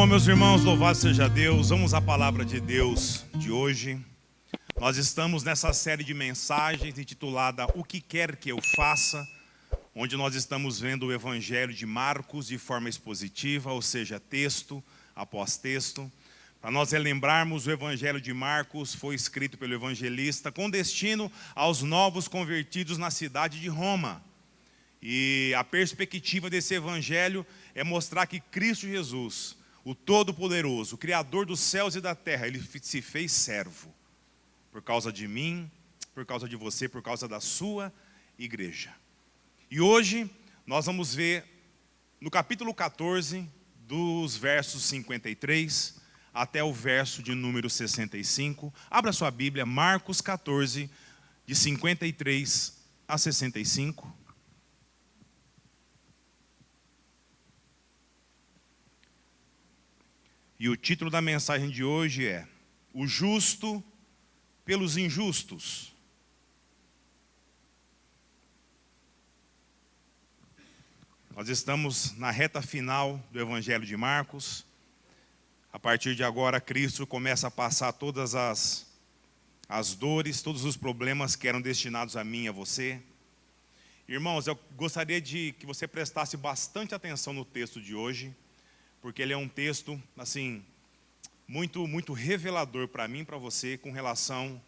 Bom, meus irmãos, louvado seja Deus. Vamos à palavra de Deus de hoje. Nós estamos nessa série de mensagens intitulada O que quer que eu faça, onde nós estamos vendo o Evangelho de Marcos de forma expositiva, ou seja, texto após texto. Para nós relembrarmos, o Evangelho de Marcos foi escrito pelo evangelista com destino aos novos convertidos na cidade de Roma. E a perspectiva desse Evangelho é mostrar que Cristo Jesus, o Todo-Poderoso, o Criador dos céus e da terra, Ele se fez servo. Por causa de mim, por causa de você, por causa da sua igreja. E hoje nós vamos ver no capítulo 14, dos versos 53 até o verso de número 65. Abra sua Bíblia, Marcos 14, de 53 a 65. E o título da mensagem de hoje é O Justo pelos Injustos. Nós estamos na reta final do Evangelho de Marcos. A partir de agora, Cristo começa a passar todas as dores, todos os problemas que eram destinados a mim e a você. Irmãos, eu gostaria que você prestasse bastante atenção no texto de hoje, porque ele é um texto, assim, muito revelador para mim e para você, com relação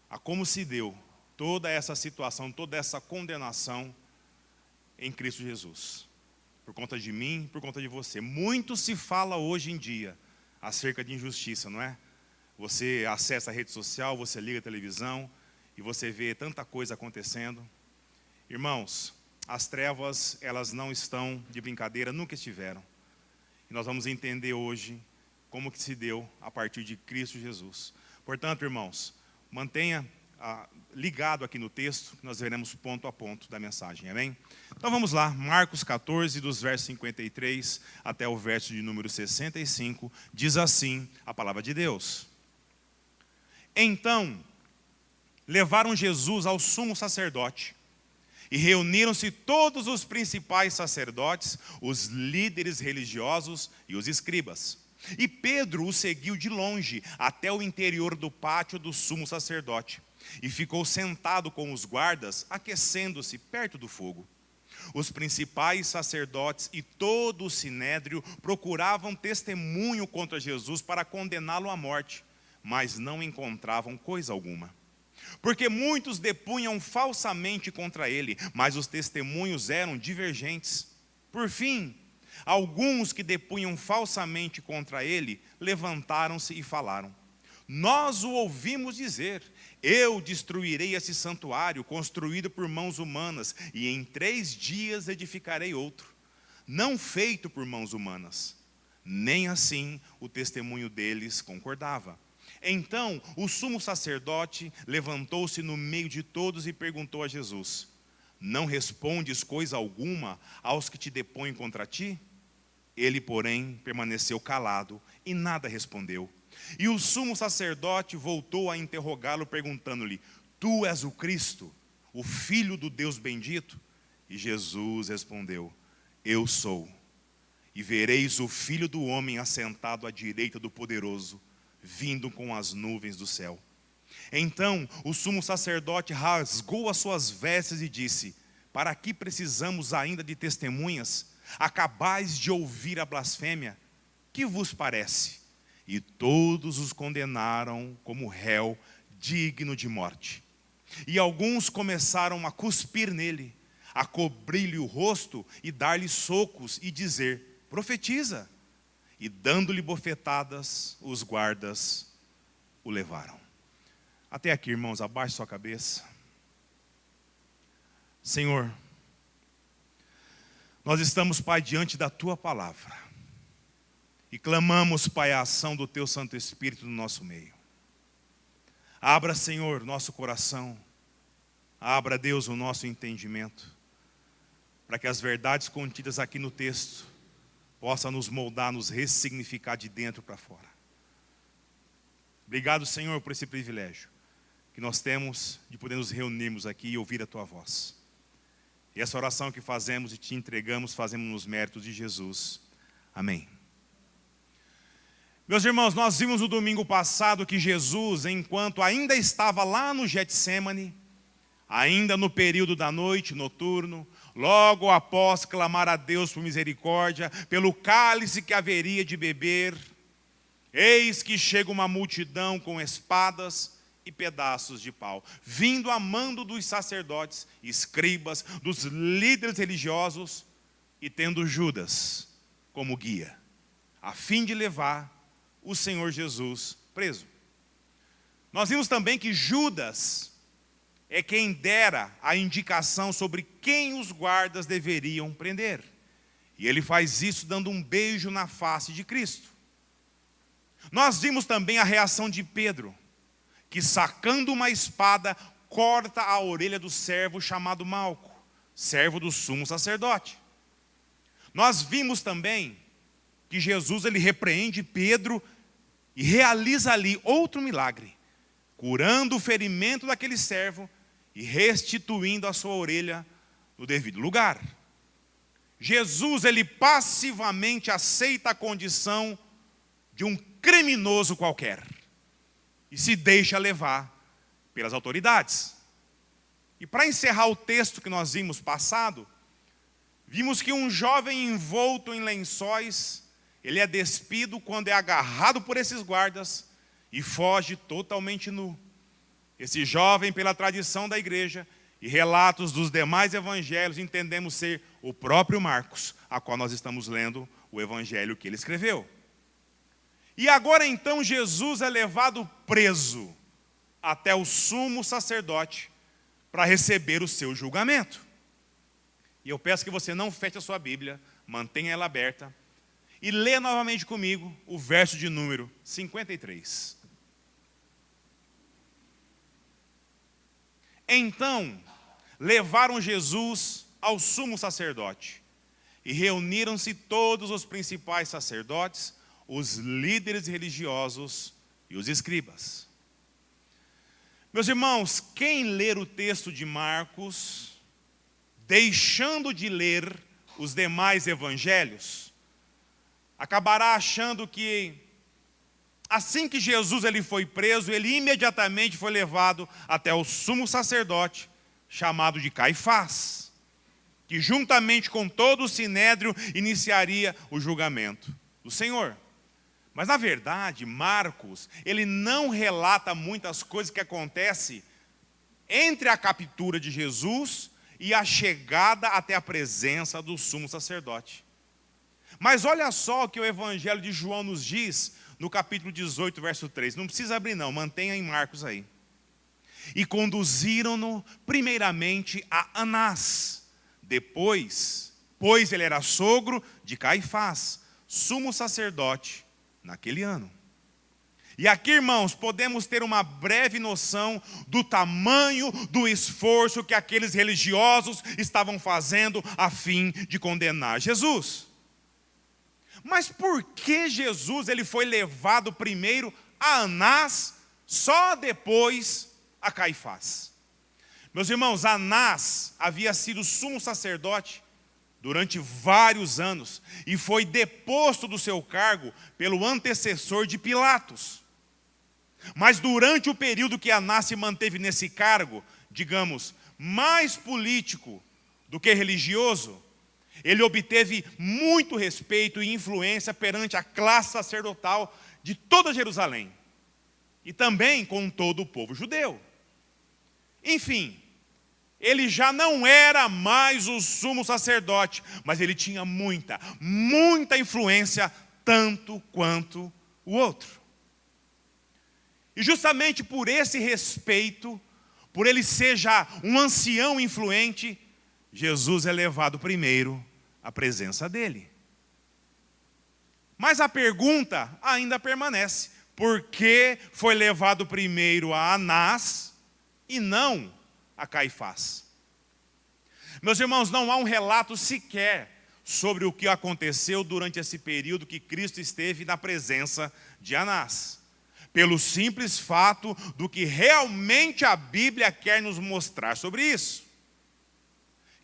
a como se deu toda essa situação, toda essa condenação em Cristo Jesus. Por conta de mim, por conta de você. Muito se fala hoje em dia acerca de injustiça, não é? Você acessa a rede social, você liga a televisão e você vê tanta coisa acontecendo. Irmãos, as trevas, elas não estão de brincadeira, nunca estiveram. E nós vamos entender hoje como que se deu a partir de Cristo Jesus. Portanto, irmãos, mantenha ligado aqui no texto, que nós veremos ponto a ponto da mensagem, amém? Então vamos lá, Marcos 14, dos versos 53 até o verso de número 65, diz assim a palavra de Deus. Então, levaram Jesus ao sumo sacerdote, e reuniram-se todos os principais sacerdotes, os líderes religiosos e os escribas. E Pedro o seguiu de longe até o interior do pátio do sumo sacerdote. E ficou sentado com os guardas, aquecendo-se perto do fogo. Os principais sacerdotes e todo o sinédrio procuravam testemunho contra Jesus para condená-lo à morte, mas não encontravam coisa alguma. Porque muitos depunham falsamente contra ele, mas os testemunhos eram divergentes. Por fim, alguns que depunham falsamente contra ele levantaram-se e falaram: Nós o ouvimos dizer, eu destruirei esse santuário construído por mãos humanas, e em 3 dias edificarei outro, não feito por mãos humanas. Nem assim o testemunho deles concordava. Então o sumo sacerdote levantou-se no meio de todos e perguntou a Jesus: Não respondes coisa alguma aos que te depõem contra ti? Ele, porém, permaneceu calado e nada respondeu. E o sumo sacerdote voltou a interrogá-lo, perguntando-lhe: Tu és o Cristo, o Filho do Deus bendito? E Jesus respondeu: Eu sou. E vereis o Filho do Homem assentado à direita do Poderoso, vindo com as nuvens do céu. Então o sumo sacerdote rasgou as suas vestes e disse: Para que precisamos ainda de testemunhas? Acabais de ouvir a blasfêmia. Que vos parece? E todos os condenaram como réu digno de morte. E alguns começaram a cuspir nele, a cobrir-lhe o rosto e dar-lhe socos e dizer: Profetiza. E dando-lhe bofetadas, os guardas o levaram. Até aqui, irmãos, abaixe sua cabeça. Senhor, nós estamos, Pai, diante da Tua palavra. E clamamos, Pai, a ação do Teu Santo Espírito no nosso meio. Abra, Senhor, nosso coração. Abra, Deus, o nosso entendimento. Para que as verdades contidas aqui no texto possa nos moldar, nos ressignificar de dentro para fora. Obrigado, Senhor, por esse privilégio que nós temos de poder nos reunirmos aqui e ouvir a Tua voz. E essa oração que fazemos e te entregamos, fazemos nos méritos de Jesus. Amém. Meus irmãos, nós vimos no domingo passado que Jesus, enquanto ainda estava lá no Getsêmani, ainda no período da noite, noturno, logo após clamar a Deus por misericórdia, pelo cálice que haveria de beber, eis que chega uma multidão com espadas e pedaços de pau, vindo a mando dos sacerdotes, escribas, dos líderes religiosos, e tendo Judas como guia, a fim de levar o Senhor Jesus preso. Nós vimos também que Judas é quem dera a indicação sobre quem os guardas deveriam prender. E ele faz isso dando um beijo na face de Cristo. Nós vimos também a reação de Pedro, que sacando uma espada, corta a orelha do servo chamado Malco, servo do sumo sacerdote. Nós vimos também que Jesus ele repreende Pedro e realiza ali outro milagre, curando o ferimento daquele servo e restituindo a sua orelha no devido lugar. Jesus ele passivamente aceita a condição de um criminoso qualquer e se deixa levar pelas autoridades. E para encerrar o texto que nós vimos passado, vimos que um jovem envolto em lençóis, ele é despido quando é agarrado por esses guardas e foge totalmente nu. Esse jovem, pela tradição da igreja e relatos dos demais evangelhos, entendemos ser o próprio Marcos, a qual nós estamos lendo o evangelho que ele escreveu. E agora então Jesus é levado preso até o sumo sacerdote para receber o seu julgamento. E eu peço que você não feche a sua Bíblia, mantenha ela aberta e lê novamente comigo o verso de número 53. Então, levaram Jesus ao sumo sacerdote e reuniram-se todos os principais sacerdotes, os líderes religiosos e os escribas. Meus irmãos, quem ler o texto de Marcos, deixando de ler os demais evangelhos, acabará achando que assim que Jesus ele foi preso, ele imediatamente foi levado até o sumo sacerdote, chamado de Caifás, que juntamente com todo o sinédrio iniciaria o julgamento do Senhor. Mas na verdade, Marcos, ele não relata muitas coisas que acontecem entre a captura de Jesus e a chegada até a presença do sumo sacerdote. Mas olha só o que o Evangelho de João nos diz no capítulo 18, verso 3. Não precisa abrir não, mantenha em Marcos aí. E conduziram-no primeiramente a Anás, depois, pois ele era sogro de Caifás, sumo sacerdote naquele ano. E aqui, irmãos, podemos ter uma breve noção do tamanho do esforço que aqueles religiosos estavam fazendo a fim de condenar Jesus. Mas por que Jesus ele foi levado primeiro a Anás, só depois a Caifás? Meus irmãos, Anás havia sido sumo sacerdote durante vários anos e foi deposto do seu cargo pelo antecessor de Pilatos. Mas durante o período que Anás se manteve nesse cargo, digamos, mais político do que religioso, ele obteve muito respeito e influência perante a classe sacerdotal de toda Jerusalém e também com todo o povo judeu. Enfim, ele já não era mais o sumo sacerdote, mas ele tinha muita influência, tanto quanto o outro. E justamente por esse respeito, por ele ser já um ancião influente, Jesus é levado primeiro à presença dele. Mas a pergunta ainda permanece: por que foi levado primeiro a Anás e não a Caifás? Meus irmãos, não há um relato sequer sobre o que aconteceu durante esse período que Cristo esteve na presença de Anás, pelo simples fato do que realmente a Bíblia quer nos mostrar sobre isso,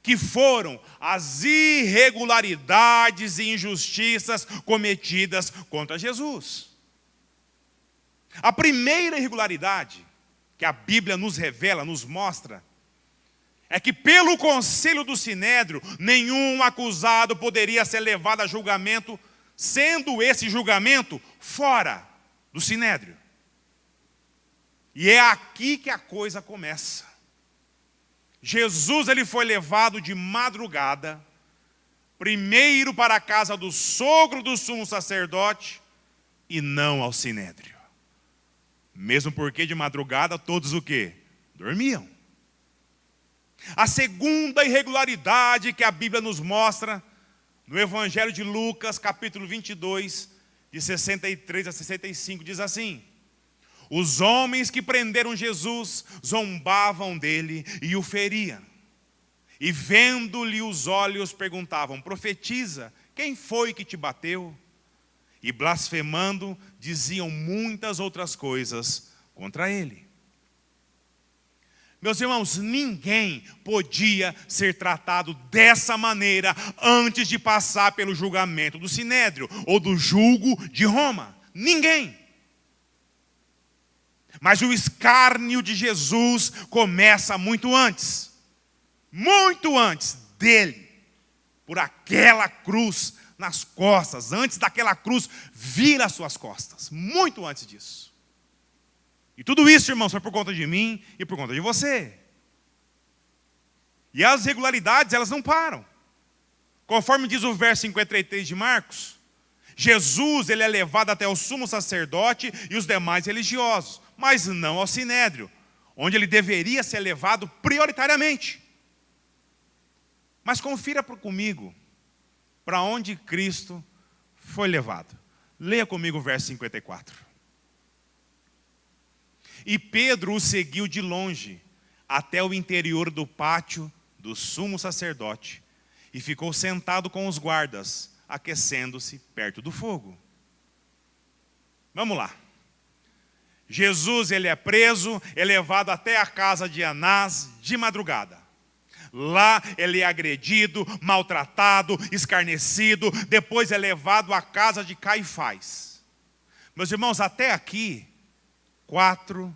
que foram as irregularidades e injustiças cometidas contra Jesus. A primeira irregularidade que a Bíblia nos revela, nos mostra, é que pelo conselho do Sinédrio, nenhum acusado poderia ser levado a julgamento, sendo esse julgamento fora do Sinédrio. E é aqui que a coisa começa. Jesus ele foi levado de madrugada, primeiro para a casa do sogro do sumo sacerdote, e não ao Sinédrio. Mesmo porque de madrugada todos o quê? Dormiam. A segunda irregularidade que a Bíblia nos mostra, no Evangelho de Lucas, capítulo 22, de 63 a 65, diz assim: os homens que prenderam Jesus zombavam dele e o feriam. E vendo-lhe os olhos, perguntavam: profetiza, quem foi que te bateu? E blasfemando, diziam muitas outras coisas contra ele. Meus irmãos, ninguém podia ser tratado dessa maneira antes de passar pelo julgamento do Sinédrio ou do julgo de Roma. Ninguém. Mas o escárnio de Jesus começa muito antes dele, por aquela cruz nas costas, antes daquela cruz vir às suas costas, muito antes disso. E tudo isso, irmãos, foi por conta de mim e por conta de você. E as irregularidades, elas não param. Conforme diz o verso 53 de Marcos, Jesus ele é levado até o sumo sacerdote e os demais religiosos, mas não ao Sinédrio, onde ele deveria ser levado prioritariamente. Mas confira comigo para onde Cristo foi levado. Leia comigo o verso 54. E Pedro o seguiu de longe até o interior do pátio do sumo sacerdote e ficou sentado com os guardas, aquecendo-se perto do fogo. Vamos lá. Jesus ele é preso, é levado até a casa de Anás de madrugada. Lá ele é agredido, maltratado, escarnecido, depois é levado à casa de Caifás. Meus irmãos, até aqui, 4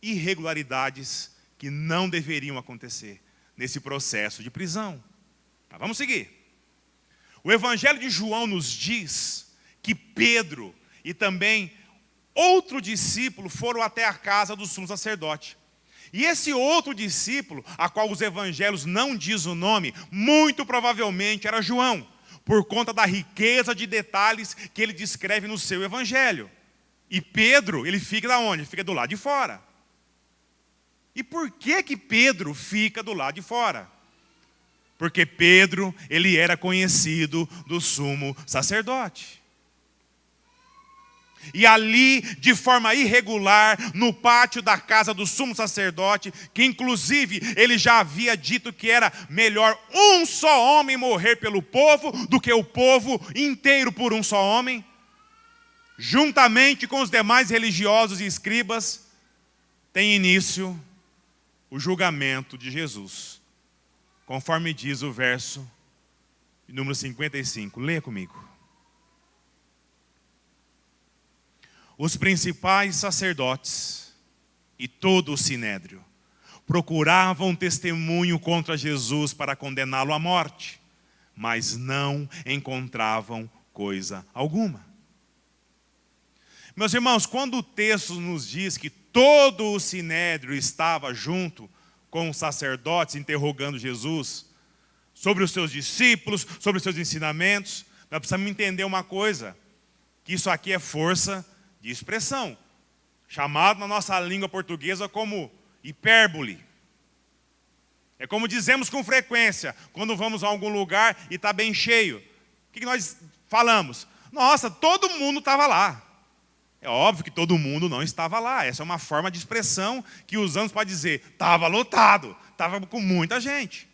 irregularidades que não deveriam acontecer nesse processo de prisão. Mas vamos seguir. O Evangelho de João nos diz que Pedro e também outro discípulo foram até a casa do sumo sacerdote. E esse outro discípulo, a qual os evangelhos não dizem o nome, muito provavelmente era João, por conta da riqueza de detalhes que ele descreve no seu evangelho. E Pedro, ele fica da onde? Fica do lado de fora. E por que Pedro fica do lado de fora? Porque Pedro, ele era conhecido do sumo sacerdote. E ali, de forma irregular, no pátio da casa do sumo sacerdote, que inclusive ele já havia dito que era melhor um só homem morrer pelo povo do que o povo inteiro por um só homem, juntamente com os demais religiosos e escribas, tem início o julgamento de Jesus, conforme diz o verso número 55. Leia comigo. Os principais sacerdotes e todo o sinédrio procuravam testemunho contra Jesus para condená-lo à morte, mas não encontravam coisa alguma. Meus irmãos, quando o texto nos diz que todo o sinédrio estava junto com os sacerdotes interrogando Jesus sobre os seus discípulos, sobre os seus ensinamentos, nós precisamos entender uma coisa, que isso aqui é força de expressão, chamado na nossa língua portuguesa como hipérbole. É como dizemos com frequência, quando vamos a algum lugar e está bem cheio. O que nós falamos? Nossa, todo mundo estava lá. É óbvio que todo mundo não estava lá. Essa é uma forma de expressão que usamos para dizer, estava lotado, estava com muita gente.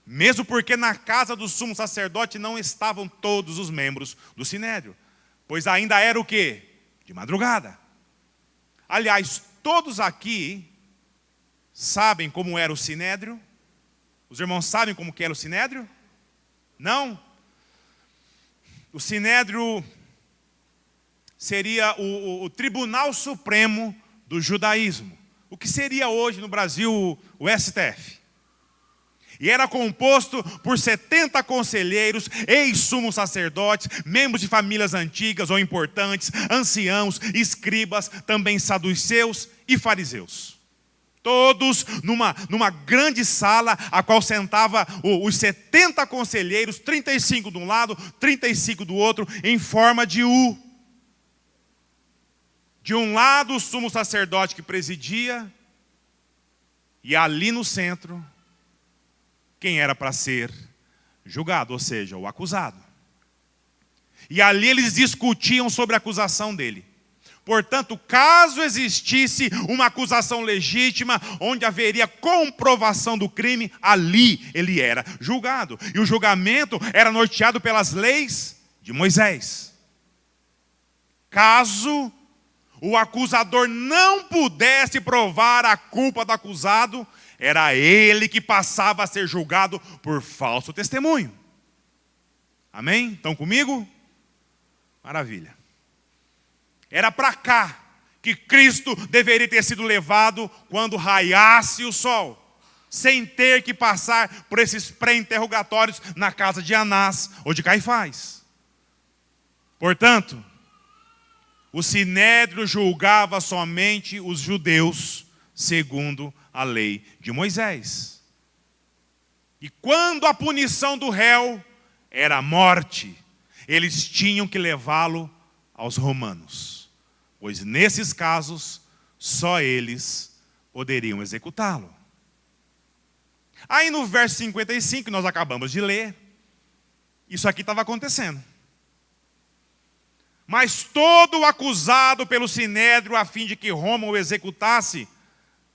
Mesmo porque na casa do sumo sacerdote não estavam todos os membros do sinédrio, pois ainda era o quê? De madrugada. Aliás, todos aqui sabem como era o sinédrio? Os irmãos sabem como que era o sinédrio? Não? O sinédrio seria o Tribunal Supremo do Judaísmo. O que seria hoje no Brasil o STF. E era composto por 70 conselheiros, ex-sumos sacerdotes, membros de famílias antigas ou importantes, anciãos, escribas, também saduceus e fariseus. Todos numa grande sala, a qual sentava os 70 conselheiros, 35 de um lado, 35 do outro, em forma de U. De um lado o sumo sacerdote que presidia, e ali no centro, quem era para ser julgado, ou seja, o acusado. E ali eles discutiam sobre a acusação dele. Portanto, caso existisse uma acusação legítima, onde haveria comprovação do crime, ali ele era julgado. E o julgamento era norteado pelas leis de Moisés. Caso o acusador não pudesse provar a culpa do acusado, era ele que passava a ser julgado por falso testemunho. Amém? Estão comigo? Maravilha. Era para cá que Cristo deveria ter sido levado quando raiasse o sol, sem ter que passar por esses pré-interrogatórios na casa de Anás ou de Caifás. Portanto, o Sinédrio julgava somente os judeus, segundo a lei de Moisés. E quando a punição do réu era a morte, eles tinham que levá-lo aos romanos, pois nesses casos só eles poderiam executá-lo. Aí no verso 55, que nós acabamos de ler, isso aqui estava acontecendo. Mas todo acusado pelo Sinédrio, a fim de que Roma o executasse,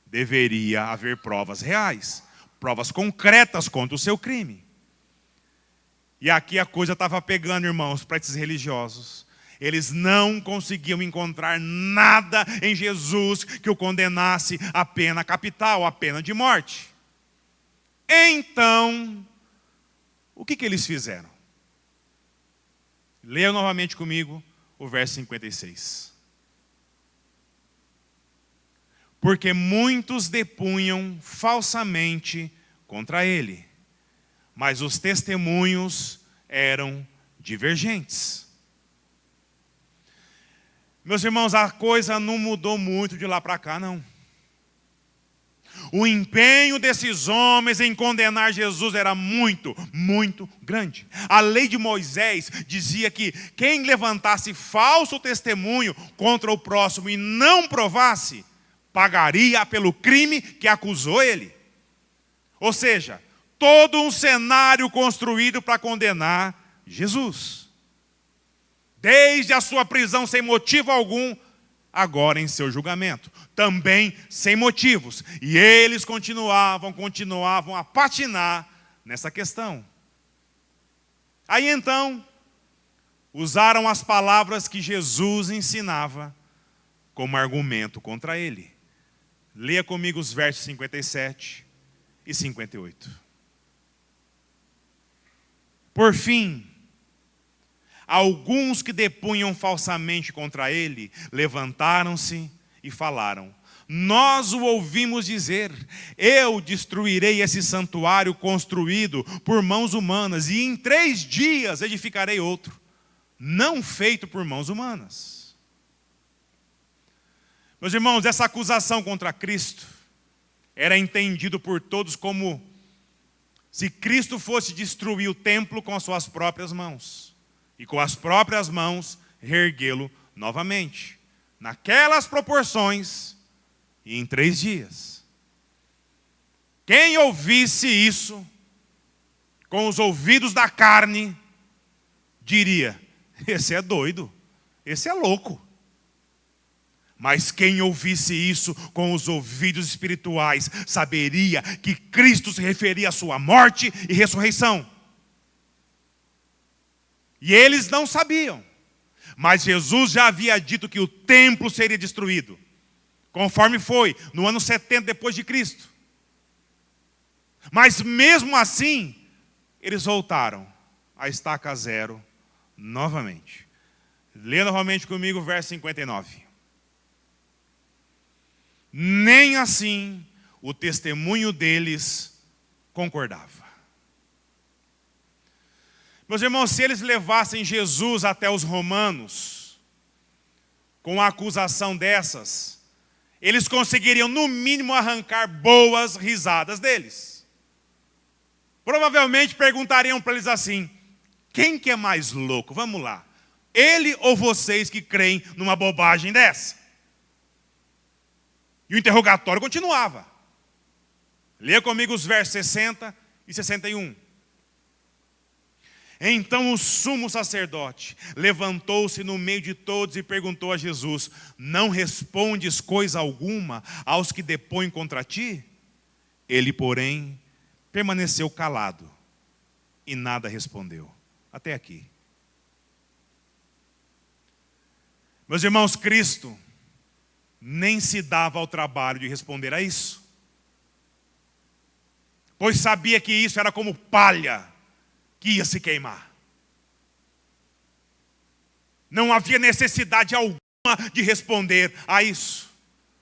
deveria haver provas reais, provas concretas contra o seu crime. E aqui a coisa estava pegando, irmãos, para esses religiosos. Eles não conseguiam encontrar nada em Jesus que o condenasse à pena capital, à pena de morte. Então, o que eles fizeram? Leia novamente comigo o verso 56. Porque muitos depunham falsamente contra ele, mas os testemunhos eram divergentes. Meus irmãos, a coisa não mudou muito de lá para cá, não. O empenho desses homens em condenar Jesus era muito, muito grande. A lei de Moisés dizia que quem levantasse falso testemunho contra o próximo e não provasse, pagaria pelo crime que acusou ele. Ou seja, todo um cenário construído para condenar Jesus. Desde a sua prisão sem motivo algum, agora em seu julgamento, também sem motivos. E eles continuavam a patinar nessa questão. Aí então, usaram as palavras que Jesus ensinava como argumento contra ele. Leia comigo os versos 57 e 58. Por fim, alguns que depunham falsamente contra ele, levantaram-se e falaram: nós o ouvimos dizer, eu destruirei esse santuário construído por mãos humanas, e em 3 dias edificarei outro, não feito por mãos humanas. Meus irmãos, essa acusação contra Cristo era entendido por todos como se Cristo fosse destruir o templo com as suas próprias mãos, e com as próprias mãos reerguê-lo novamente, naquelas proporções e em 3 dias. Quem ouvisse isso com os ouvidos da carne, diria: esse é doido, esse é louco. Mas quem ouvisse isso com os ouvidos espirituais, saberia que Cristo se referia à sua morte e ressurreição. E eles não sabiam, mas Jesus já havia dito que o templo seria destruído, conforme foi no ano 70 depois de Cristo. Mas mesmo assim, eles voltaram a estaca zero novamente. Lê novamente comigo o verso 59. Nem assim o testemunho deles concordava. Meus irmãos, se eles levassem Jesus até os romanos, com a acusação dessas, eles conseguiriam, no mínimo, arrancar boas risadas deles. Provavelmente perguntariam para eles assim: quem que é mais louco? Vamos lá. Ele ou vocês que creem numa bobagem dessa? E o interrogatório continuava. Leia comigo os versos 60 e 61. Então o sumo sacerdote levantou-se no meio de todos e perguntou a Jesus: não respondes coisa alguma aos que depõem contra ti? Ele, porém, permaneceu calado e nada respondeu. Até aqui. Meus irmãos, Cristo nem se dava ao trabalho de responder a isso, pois sabia que isso era como palha que ia se queimar. Não havia necessidade alguma de responder a isso.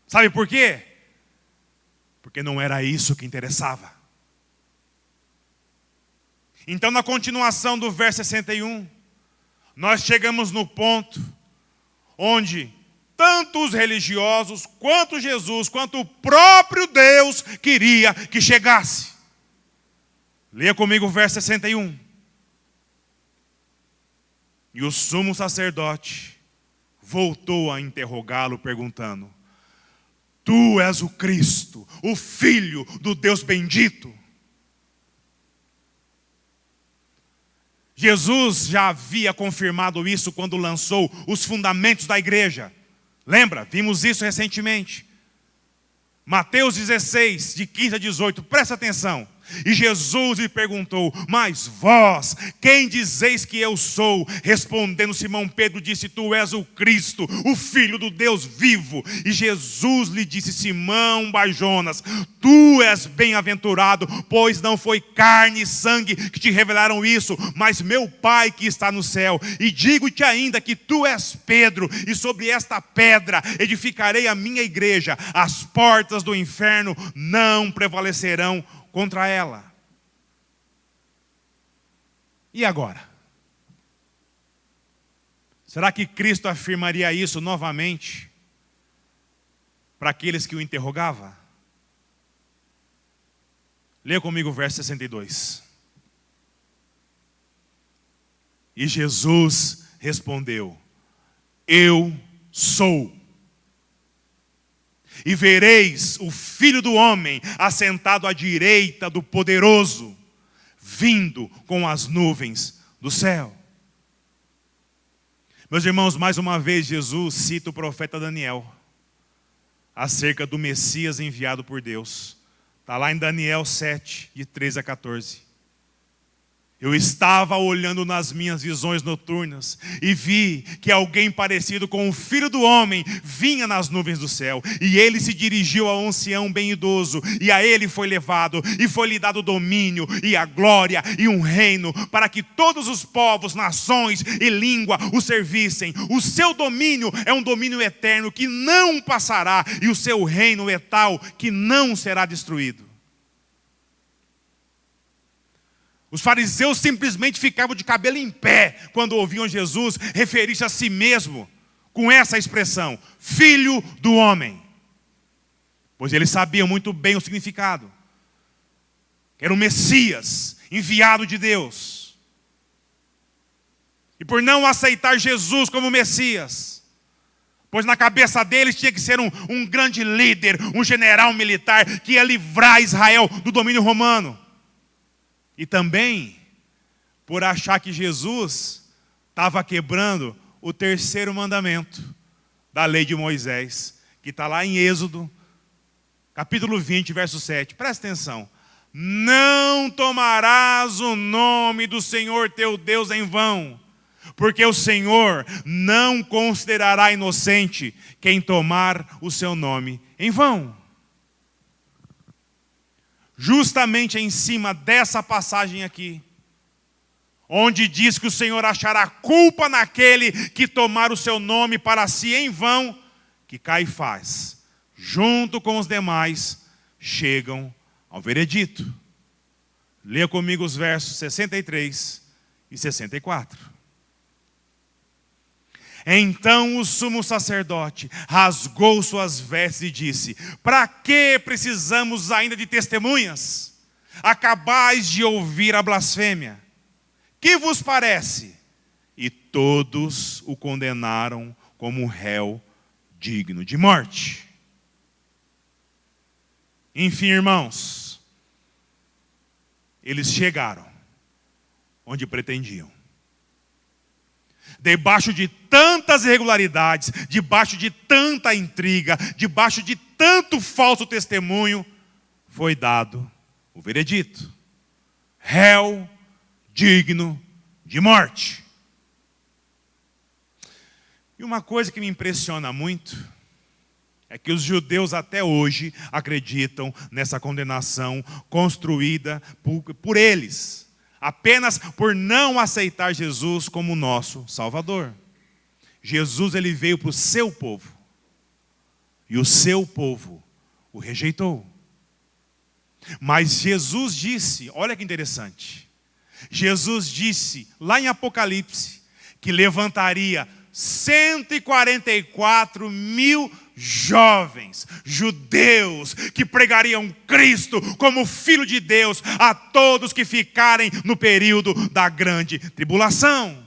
Sabe por quê? Porque não era isso que interessava. Então, na continuação do verso 61, nós chegamos no ponto onde tanto os religiosos, quanto Jesus, quanto o próprio Deus queria que chegasse. Leia comigo o verso 61. E o sumo sacerdote voltou a interrogá-lo, perguntando: tu és o Cristo, o Filho do Deus bendito? Jesus já havia confirmado isso quando lançou os fundamentos da igreja. Lembra? Vimos isso recentemente. Mateus 16, de 15 a 18, presta atenção. E Jesus lhe perguntou: mas vós, quem dizeis que eu sou? Respondendo Simão Pedro, disse: tu és o Cristo, o Filho do Deus vivo. E Jesus lhe disse: Simão Barjonas, tu és bem-aventurado, pois não foi carne e sangue que te revelaram isso, mas meu Pai que está no céu. E digo-te ainda que tu és Pedro, e sobre esta pedra edificarei a minha igreja. As portas do inferno não prevalecerão contra ela. E agora? Será que Cristo afirmaria isso novamente para aqueles que o interrogavam? Leia comigo o verso 62. E Jesus respondeu: eu sou. E vereis o Filho do Homem assentado à direita do Poderoso, vindo com as nuvens do céu. Meus irmãos, mais uma vez Jesus cita o profeta Daniel acerca do Messias enviado por Deus. Está lá em Daniel 7, de 13 a 14. Eu estava olhando nas minhas visões noturnas e vi que alguém parecido com o Filho do Homem vinha nas nuvens do céu. E ele se dirigiu ao ancião bem idoso, e a ele foi levado, e foi-lhe dado domínio, e a glória, e um reino, para que todos os povos, nações e língua o servissem. O seu domínio é um domínio eterno que não passará, e o seu reino é tal que não será destruído. Os fariseus simplesmente ficavam de cabelo em pé quando ouviam Jesus referir-se a si mesmo com essa expressão: Filho do Homem. Pois eles sabiam muito bem o significado. Era o Messias, enviado de Deus. E por não aceitar Jesus como Messias, pois na cabeça deles tinha que ser um grande líder, um general militar que ia livrar Israel do domínio romano. E também por achar que Jesus estava quebrando o terceiro mandamento da lei de Moisés, que está lá em Êxodo, capítulo 20, verso 7. Presta atenção. Não tomarás o nome do Senhor teu Deus em vão, porque o Senhor não considerará inocente quem tomar o seu nome em vão. Justamente em cima dessa passagem aqui, onde diz que o Senhor achará culpa naquele que tomar o seu nome para si em vão, que Caifás, junto com os demais, chegam ao veredito. Leia comigo os versos 63 e 64. Então o sumo sacerdote rasgou suas vestes e disse: para que precisamos ainda de testemunhas? Acabais de ouvir a blasfêmia. Que vos parece? E todos o condenaram como réu digno de morte. Enfim, irmãos, eles chegaram onde pretendiam. Debaixo de tantas irregularidades, debaixo de tanta intriga, debaixo de tanto falso testemunho, foi dado o veredito: réu digno de morte. E uma coisa que me impressiona muito é que os judeus até hoje acreditam nessa condenação construída por eles, apenas por não aceitar Jesus como nosso Salvador. Jesus, ele veio para o seu povo, e o seu povo o rejeitou. Mas Jesus disse, olha que interessante, Jesus disse lá em Apocalipse que levantaria 144 mil jovens, judeus, que pregariam Cristo como Filho de Deus a todos que ficarem no período da grande tribulação.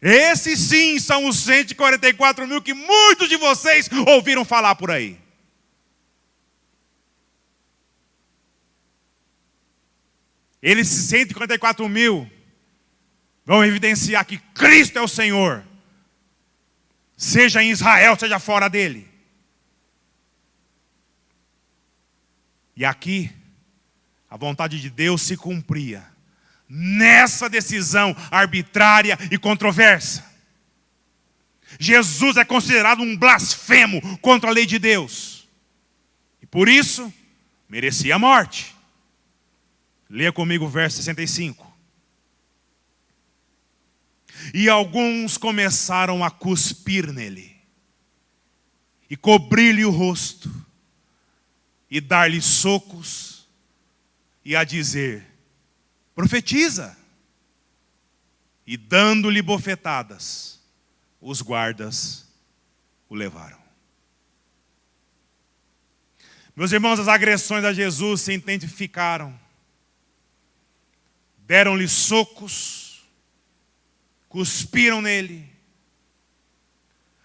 Esses sim são os 144 mil que muitos de vocês ouviram falar por aí. Eles 144 mil vão evidenciar que Cristo é o Senhor, seja em Israel, seja fora dele. E aqui, a vontade de Deus se cumpria nessa decisão arbitrária e controversa. Jesus é considerado um blasfemo contra a lei de Deus, e por isso merecia a morte. Leia comigo o verso 65. E alguns começaram a cuspir nele, e cobrir-lhe o rosto, e dar-lhe socos, e a dizer: profetiza. E dando-lhe bofetadas, os guardas o levaram. Meus irmãos, as agressões a Jesus se intensificaram. Deram-lhe socos, cuspiram nele.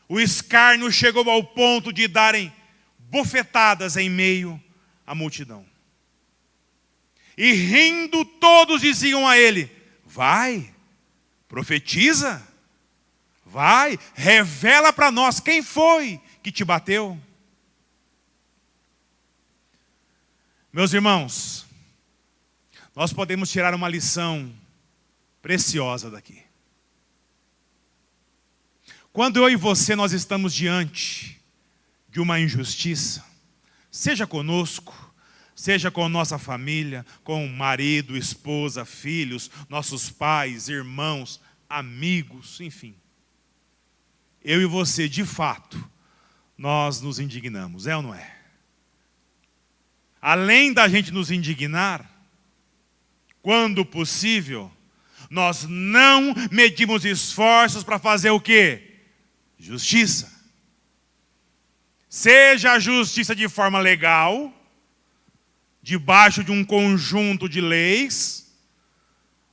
O escárnio chegou ao ponto de darem bofetadas em meio à multidão. E rindo, todos diziam a ele: vai, profetiza, vai, revela para nós quem foi que te bateu. Meus irmãos, nós podemos tirar uma lição preciosa daqui. Quando eu e você nós estamos diante de uma injustiça, seja conosco, seja com nossa família, com marido, esposa, filhos, nossos pais, irmãos, amigos, enfim. Eu e você, de fato, nós nos indignamos, é ou não é? Além da gente nos indignar, quando possível, nós não medimos esforços para fazer o quê? Justiça. Seja a justiça de forma legal, debaixo de um conjunto de leis,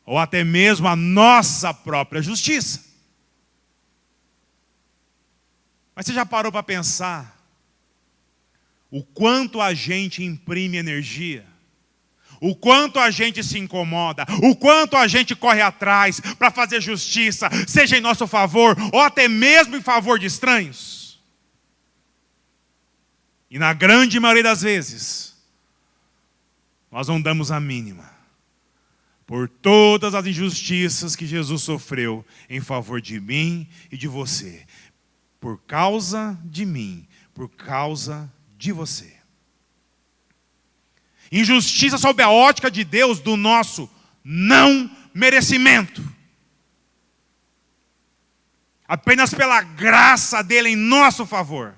ou até mesmo a nossa própria justiça. Mas você já parou para pensar o quanto a gente imprime energia, o quanto a gente se incomoda, o quanto a gente corre atrás para fazer justiça, seja em nosso favor ou até mesmo em favor de estranhos? E na grande maioria das vezes, nós não damos a mínima por todas as injustiças que Jesus sofreu em favor de mim e de você. Por causa de mim, por causa de você. Injustiça sob a ótica de Deus do nosso não merecimento. Apenas pela graça dele em nosso favor.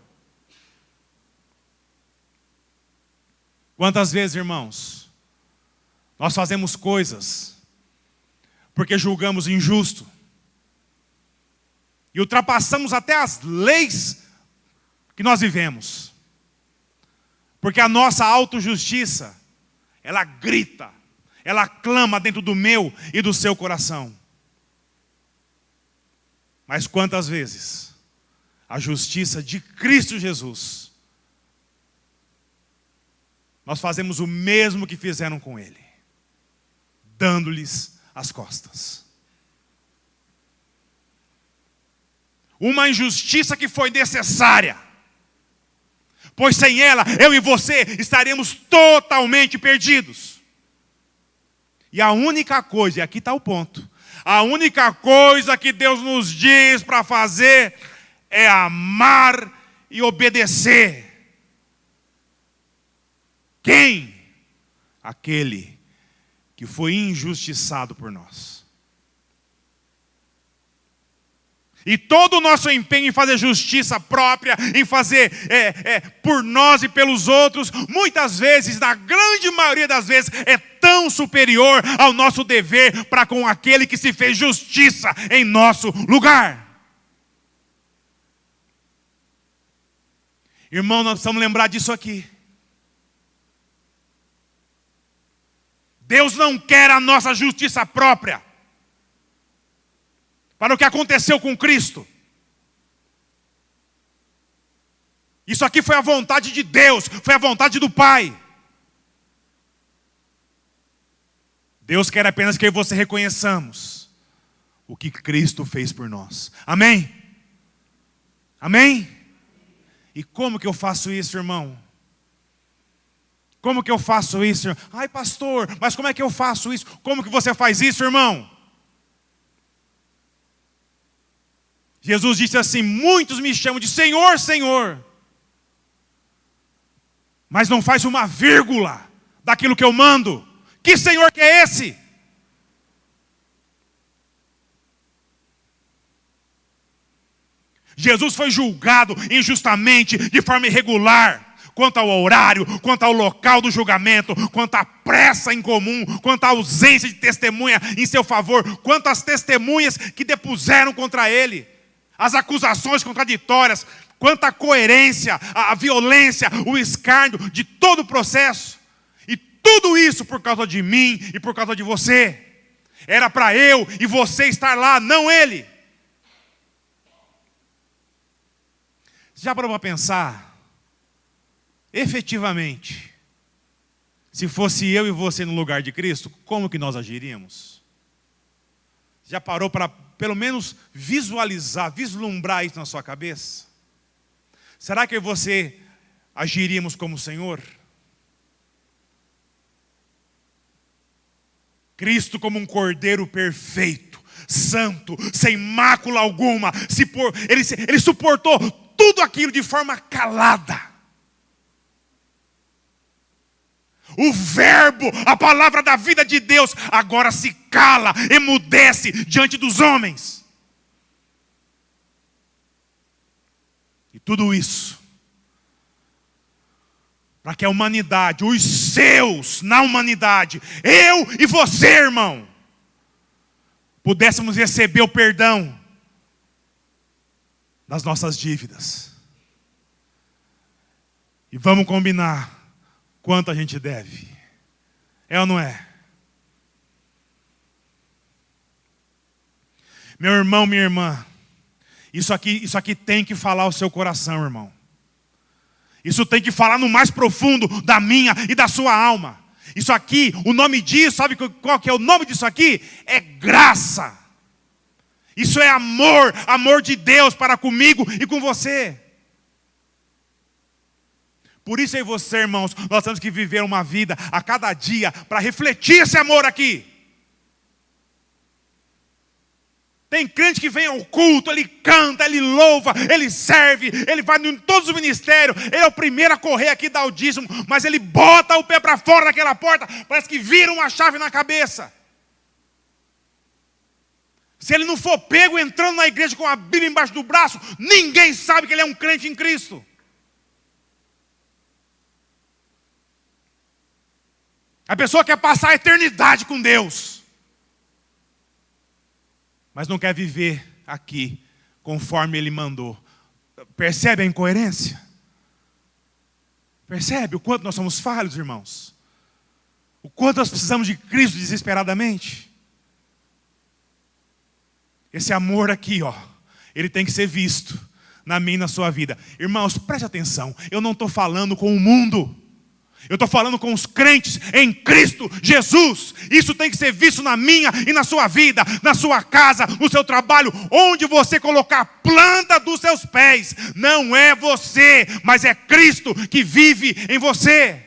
Quantas vezes, irmãos, nós fazemos coisas porque julgamos injusto e ultrapassamos até as leis que nós vivemos, porque a nossa autojustiça, ela grita, ela clama dentro do meu e do seu coração. Mas quantas vezes a justiça de Cristo Jesus, nós fazemos o mesmo que fizeram com Ele, dando-lhes as costas. Uma injustiça que foi necessária, pois sem ela, eu e você estaremos totalmente perdidos. E a única coisa, e aqui está o ponto, a única coisa que Deus nos diz para fazer é amar e obedecer. Quem? Aquele que foi injustiçado por nós. E todo o nosso empenho em fazer justiça própria, em fazer por nós e pelos outros, muitas vezes, na grande maioria das vezes, é tão superior ao nosso dever para com aquele que se fez justiça em nosso lugar. Irmão, nós precisamos lembrar disso aqui. Deus não quer a nossa justiça própria para o que aconteceu com Cristo. Isso aqui foi a vontade de Deus, foi a vontade do Pai. Deus quer apenas que eu e você reconheçamos o que Cristo fez por nós. Amém? Amém? E como que eu faço isso, irmão? Como que eu faço isso, irmão? Ai, pastor, mas como é que eu faço isso? Como que você faz isso, irmão? Jesus disse assim: muitos me chamam de Senhor, Senhor, mas não faz uma vírgula daquilo que eu mando. Que Senhor que é esse? Jesus foi julgado injustamente, de forma irregular, quanto ao horário, quanto ao local do julgamento, quanto à pressa em comum, quanto à ausência de testemunha em seu favor, quanto às testemunhas que depuseram contra ele, as acusações contraditórias, quanto à coerência, a violência, o escárnio de todo o processo. E tudo isso por causa de mim e por causa de você. Era para eu e você estar lá, não ele. Já parou para pensar? Efetivamente, se fosse eu e você no lugar de Cristo, como que nós agiríamos? Já parou para pelo menos visualizar, vislumbrar isso na sua cabeça? Será que eu e você agiríamos como o Senhor? Cristo como um cordeiro perfeito, santo, sem mácula alguma, ele suportou tudo aquilo de forma calada. O verbo, a palavra da vida de Deus, agora se cala, emudece diante dos homens. E tudo isso para que a humanidade, os seus na humanidade, eu e você, irmão, pudéssemos receber o perdão das nossas dívidas. E vamos combinar quanto a gente deve. É ou não é? Meu irmão, minha irmã, isso aqui tem que falar o seu coração, irmão. Isso tem que falar no mais profundo da minha e da sua alma. Isso aqui, o nome disso, sabe qual que é o nome disso aqui? É graça. Isso é amor, amor de Deus para comigo e com você. Por isso eu e você, irmãos, nós temos que viver uma vida a cada dia para refletir esse amor aqui. Tem crente que vem ao culto, ele canta, ele louva, ele serve, ele vai em todos os ministérios, ele é o primeiro a correr aqui dar o dízimo, mas ele bota o pé para fora daquela porta, parece que vira uma chave na cabeça. Se ele não for pego entrando na igreja com a Bíblia embaixo do braço, ninguém sabe que ele é um crente em Cristo. A pessoa quer passar a eternidade com Deus, mas não quer viver aqui conforme Ele mandou. Percebe a incoerência? Percebe o quanto nós somos falhos, irmãos? O quanto nós precisamos de Cristo desesperadamente? Esse amor aqui, ó, ele tem que ser visto na minha e na sua vida. Irmãos, preste atenção, eu não estou falando com o mundo. Eu estou falando com os crentes em Cristo Jesus. Isso tem que ser visto na minha e na sua vida, na sua casa, no seu trabalho, onde você colocar a planta dos seus pés. Não é você, mas é Cristo que vive em você.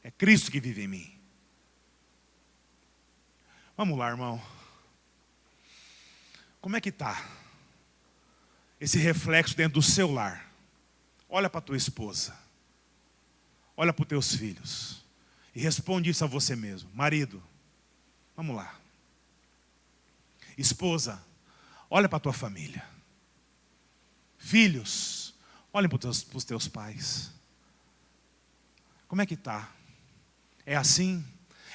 É Cristo que vive em mim. Vamos lá, irmão. Como é que está esse reflexo dentro do seu lar? Olha para a tua esposa. Olha para os teus filhos e responde isso a você mesmo. Marido, vamos lá. Esposa, olha para a tua família. Filhos, olhem para os teus pais. Como é que está? É assim?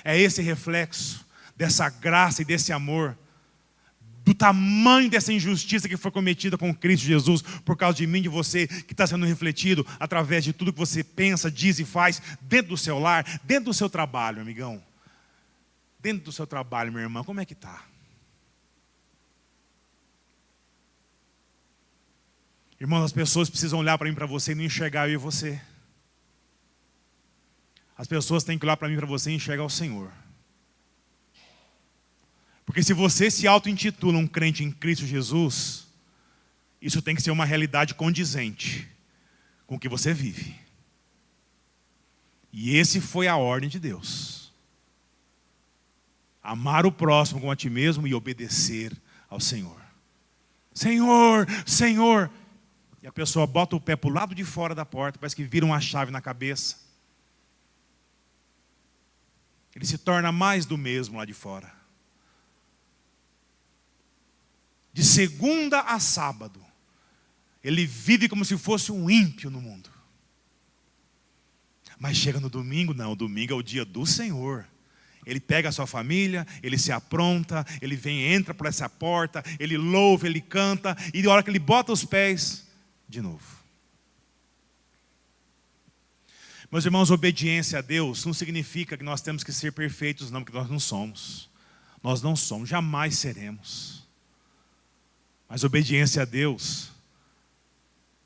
É esse reflexo dessa graça e desse amor, do tamanho dessa injustiça que foi cometida com Cristo Jesus, por causa de mim e de você, que está sendo refletido através de tudo que você pensa, diz e faz, dentro do seu lar, dentro do seu trabalho, amigão. Dentro do seu trabalho, minha irmã, como é que está? Irmão, as pessoas precisam olhar para mim, para você e não enxergar eu e você. As pessoas têm que olhar para mim, para você e enxergar o Senhor. Porque se você se auto-intitula um crente em Cristo Jesus, isso tem que ser uma realidade condizente com o que você vive. E esse foi a ordem de Deus. Amar o próximo como a ti mesmo e obedecer ao Senhor. Senhor, Senhor. E a pessoa bota o pé para o lado de fora da porta, parece que vira uma chave na cabeça. Ele se torna mais do mesmo lá de fora. De segunda a sábado, ele vive como se fosse um ímpio no mundo. Mas chega no domingo, não, o domingo é o dia do Senhor. Ele pega a sua família, ele se apronta, ele vem, entra por essa porta, ele louva, ele canta, e na hora que ele bota os pés, de novo. Meus irmãos, obediência a Deus não significa que nós temos que ser perfeitos, não, porque nós não somos. Nós não somos, jamais seremos. Mas obediência a Deus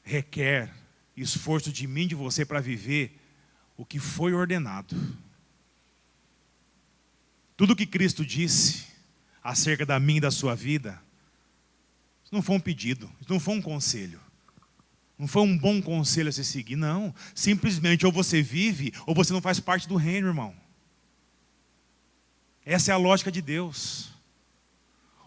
requer esforço de mim e de você para viver o que foi ordenado. Tudo que Cristo disse acerca da minha e da sua vida, isso não foi um pedido, isso não foi um conselho. Não foi um bom conselho a se seguir, não. Simplesmente ou você vive ou você não faz parte do reino, irmão. Essa é a lógica de Deus.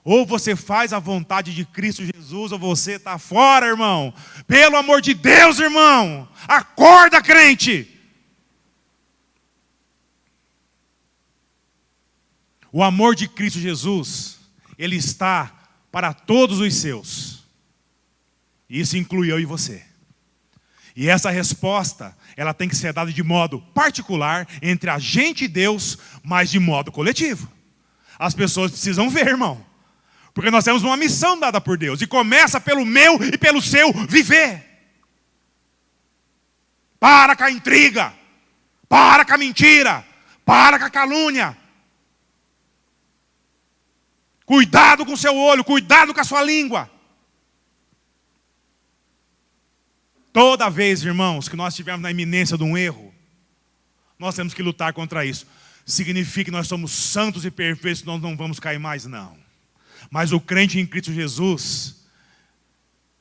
Ou você faz a vontade de Cristo Jesus, ou você está fora, irmão. Pelo amor de Deus, irmão. Acorda, crente. O amor de Cristo Jesus, ele está para todos os seus. E isso inclui eu e você. E essa resposta, ela tem que ser dada de modo particular, entre a gente e Deus, mas de modo coletivo. As pessoas precisam ver, irmão. Porque nós temos uma missão dada por Deus. E começa pelo meu e pelo seu viver. Para com a intriga. Para com a mentira. Para com a calúnia. Cuidado com o seu olho. Cuidado com a sua língua. Toda vez, irmãos, que nós estivermos na iminência de um erro, nós temos que lutar contra isso. Significa que nós somos santos e perfeitos, nós não vamos cair mais, não. Mas o crente em Cristo Jesus,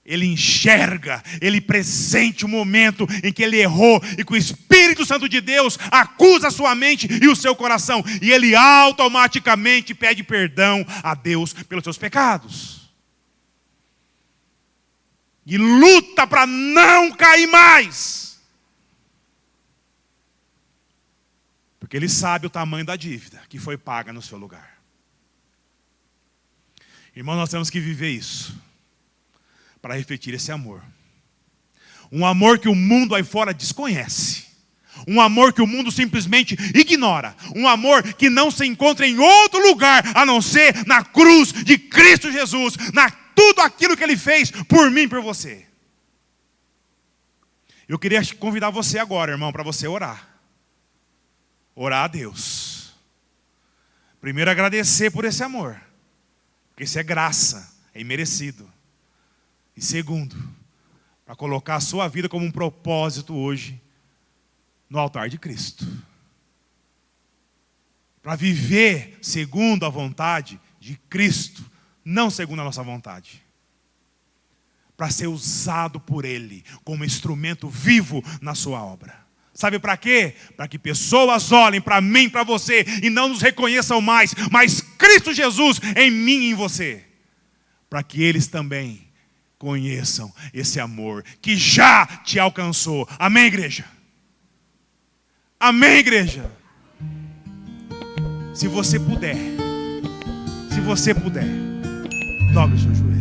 ele enxerga, ele pressente o momento em que ele errou e que o Espírito Santo de Deus acusa a sua mente e o seu coração. E ele automaticamente pede perdão a Deus pelos seus pecados. E luta para não cair mais. Porque ele sabe o tamanho da dívida que foi paga no seu lugar. Irmão, nós temos que viver isso para refletir esse amor. Um amor que o mundo aí fora desconhece. Um amor que o mundo simplesmente ignora. Um amor que não se encontra em outro lugar a não ser na cruz de Cristo Jesus, na tudo aquilo que Ele fez por mim e por você. Eu queria convidar você agora, irmão, para você orar. Orar a Deus. Primeiro, agradecer por esse amor. Porque isso é graça, é imerecido. E segundo, para colocar a sua vida como um propósito hoje no altar de Cristo. Para viver segundo a vontade de Cristo, não segundo a nossa vontade. Para ser usado por Ele como instrumento vivo na sua obra. Sabe para quê? Para que pessoas olhem para mim, para você e não nos reconheçam mais, mas Cristo Jesus em mim e em você. Para que eles também conheçam esse amor que já te alcançou. Amém, igreja? Amém, igreja? Se você puder, dobre o seu joelho.